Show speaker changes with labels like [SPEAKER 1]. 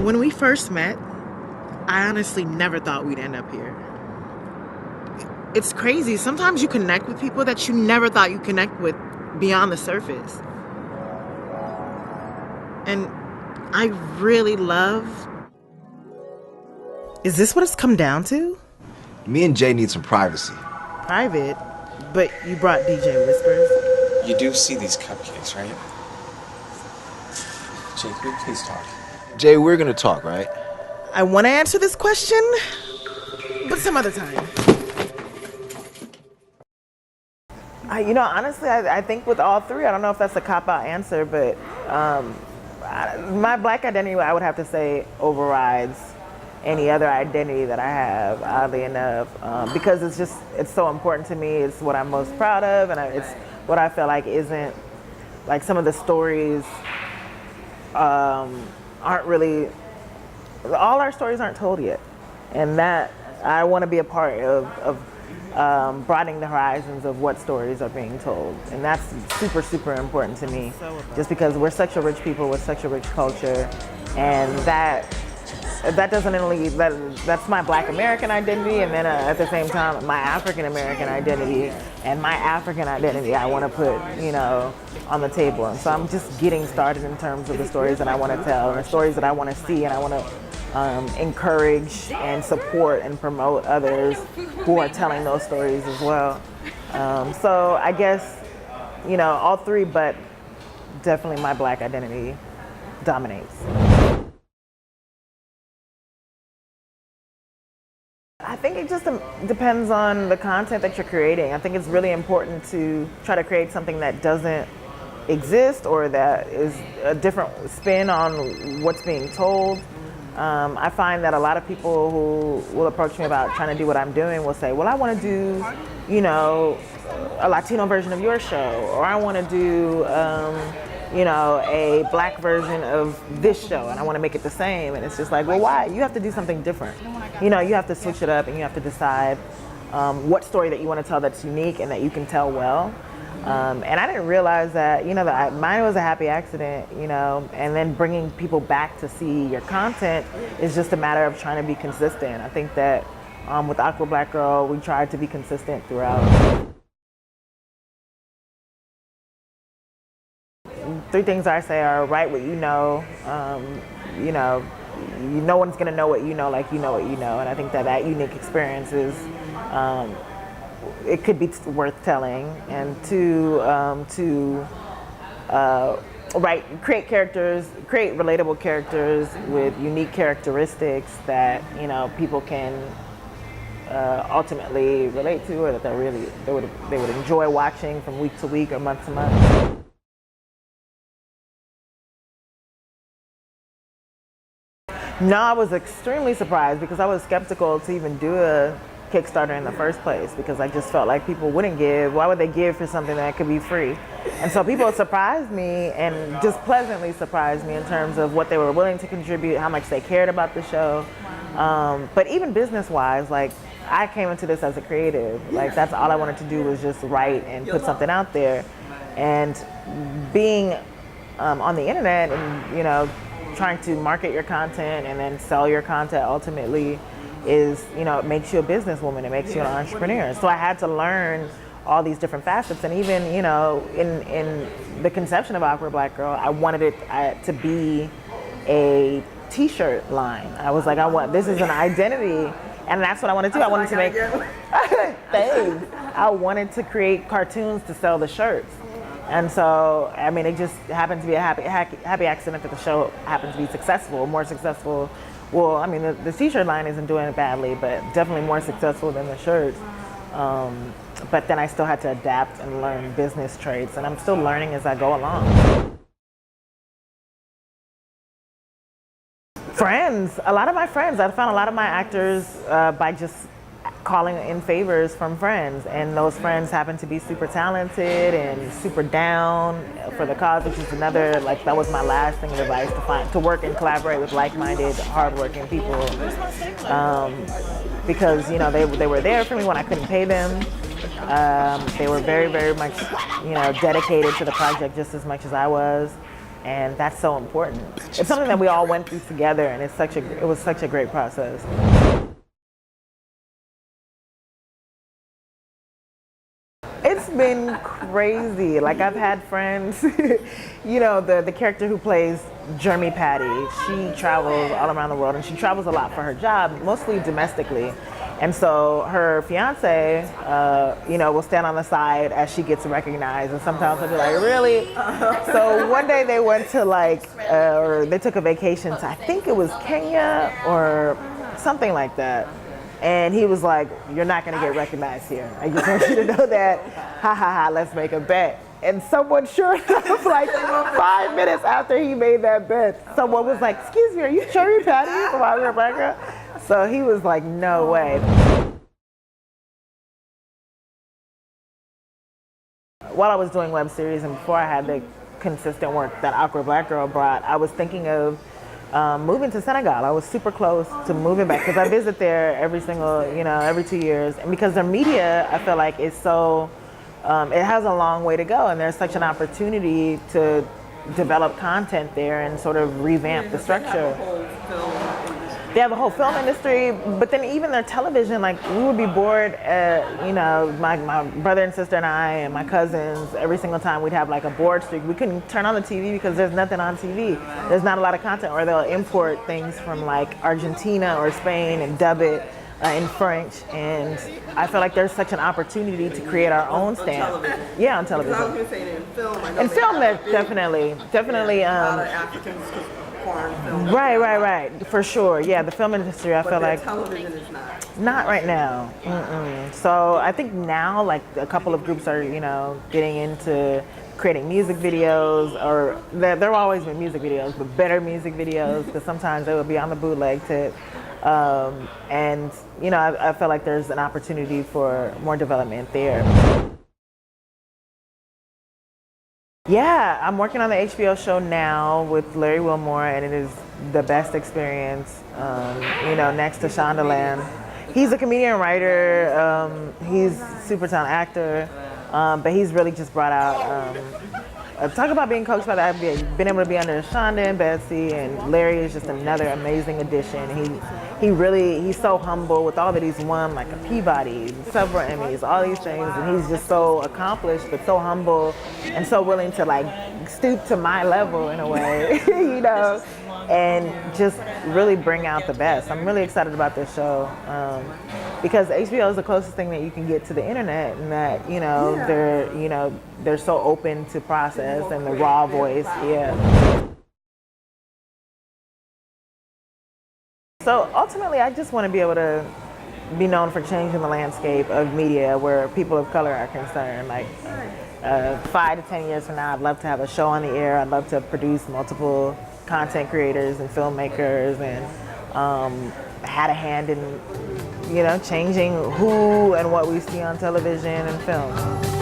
[SPEAKER 1] When we first met, I honestly never thought we'd end up here. It's crazy. Sometimes you connect with people that you never thought you'd connect with beyond the surface. And I really love... Is this what it's come down to?
[SPEAKER 2] Me and Jay need some privacy.
[SPEAKER 1] Private? But you brought DJ Whispers.
[SPEAKER 3] You do see these cupcakes, right? Jake, will you please talk?
[SPEAKER 2] Jay, we're gonna talk, right?
[SPEAKER 1] I want to answer this question, but some other time. Honestly, I think with all three, I don't know if that's a cop-out answer, but my Black identity, I would have to say, overrides any other identity that I have, oddly enough, because it's so important to me. It's what I'm most proud of, and it's what I feel like isn't, like some of the stories aren't really, all our stories aren't told yet. And that, I want to be a part of broadening the horizons of what stories are being told. And that's super, super important to me, just because we're such a rich people with such a rich culture, and that doesn't only, that's my Black American identity, and then at the same time, my African American identity, and my African identity I want to put, on the table. And so I'm just getting started in terms of the stories that I want to tell, and the stories that I want to see, and I want to encourage and support and promote others who are telling those stories as well. So I guess, all three, but definitely my Black identity dominates. I think it just depends on the content that you're creating. I think it's really important to try to create something that doesn't exist or that is a different spin on what's being told. I find that a lot of people who will approach me about trying to do what I'm doing will say, well, I want to do, a Latino version of your show, or I want to do, a Black version of this show, and I want to make it the same. And it's just like, well, why? You have to do something different. You have to switch it up, and you have to decide what story that you want to tell that's unique and that you can tell well. And I didn't realize that, that mine was a happy accident, and then bringing people back to see your content is just a matter of trying to be consistent. I think that with Awkward Black Girl, we tried to be consistent throughout. Three things I say are write what you know, no one's gonna know what you know like you know what you know, and I think that unique experience is, it could be worth telling. And two, create relatable characters with unique characteristics that people can ultimately relate to, or that they would enjoy watching from week to week or month to month. No, I was extremely surprised because I was skeptical to even do a Kickstarter in the first place, because I just felt like people wouldn't give. Why would they give for something that could be free? And so people surprised me, and just pleasantly surprised me in terms of what they were willing to contribute, how much they cared about the show. But even business-wise, like, I came into this as a creative. Like, that's all I wanted to do was just write and put something out there. And being on the internet and, trying to market your content and then sell your content ultimately is, it makes you a businesswoman, it makes you an entrepreneur. So I had to learn all these different facets, and even, in the conception of Awkward Black Girl, I wanted it to be a t-shirt line. I was like, this is an identity, and that's what I wanted to do. I wanted to make, thanks. I wanted to create cartoons to sell the shirts. And so, it just happened to be a happy accident that the show happened to be successful, more successful. Well, the t-shirt line isn't doing it badly, but definitely more successful than the shirts. But then I still had to adapt and learn business traits, and I'm still learning as I go along. Friends, a lot of my friends. I found a lot of my actors by just calling in favors from friends, and those friends happen to be super talented and super down for the cause, which is another, that was my last thing of advice, to work and collaborate with like-minded, hardworking people, because they were there for me when I couldn't pay them. They were very, very much dedicated to the project just as much as I was. and that's so important. It's something that we all went through together, and it was such a great process. It's been crazy. Like, I've had friends, you know, the character who plays Jeremy Patty, she travels all around the world, and she travels a lot for her job, mostly domestically. And so her fiance, you know, will stand on the side as she gets recognized, and sometimes I'll be like, really? So one day they went to or they took a vacation to, I think it was Kenya or something like that. And he was like, you're not gonna get recognized here. I just want you to know that. Ha ha ha, let's make a bet. And someone, sure enough, like 5 minutes after he made that bet, someone was like, excuse me, are you Jeremy Patty from Rebecca? So he was like, no way. While I was doing web series and before I had the consistent work that Awkward Black Girl brought, I was thinking of moving to Senegal. I was super close to moving back because I visit there every 2 years. And because their media, I feel like is so, it has a long way to go, and there's such an opportunity to develop content there and sort of revamp the structure. They have a whole film industry, but then even their television, like, we would be bored, you know, my brother and sister and I and my cousins, every single time we'd have like a board streak. We couldn't turn on the TV because there's nothing on TV. There's not a lot of content, or they'll import things from like Argentina or Spain and dub it in French. And I feel like there's such an opportunity to create our own stamp. Yeah, on television.
[SPEAKER 4] I was going to say in film. I know
[SPEAKER 1] in film, definitely.
[SPEAKER 4] A lot of Africans. Film.
[SPEAKER 1] Right, for sure. Yeah, the film industry, I feel like
[SPEAKER 4] television is
[SPEAKER 1] not right now. So I think now, like, a couple of groups are, you know, getting into creating music videos, or there have always been music videos, but better music videos, because sometimes they would be on the bootleg tip. And you know, I feel like there's an opportunity for more development there. Yeah, I'm working on the HBO show now with Larry Wilmore, and it is the best experience, you know, next to Shondaland. He's a comedian, writer, he's a super talented actor, but he's really just brought out, talk about being coached by the NBA, been able to be under Shonda and Betsy, and Larry is just another amazing addition. He's so humble with all that he's won, like a Peabody, several Emmys, all these things, and he's just so accomplished, but so humble and so willing to like stoop to my level in a way, you know, and just really bring out the best. I'm really excited about this show because HBO is the closest thing that you can get to the internet, and that, you know, they're so open to process and the raw voice. Yeah. So ultimately, I just want to be able to be known for changing the landscape of media where people of color are concerned. Like 5 to 10 years from now, I'd love to have a show on the air. I'd love to produce multiple content creators and filmmakers, and had a hand in, you know, changing who and what we see on television and film.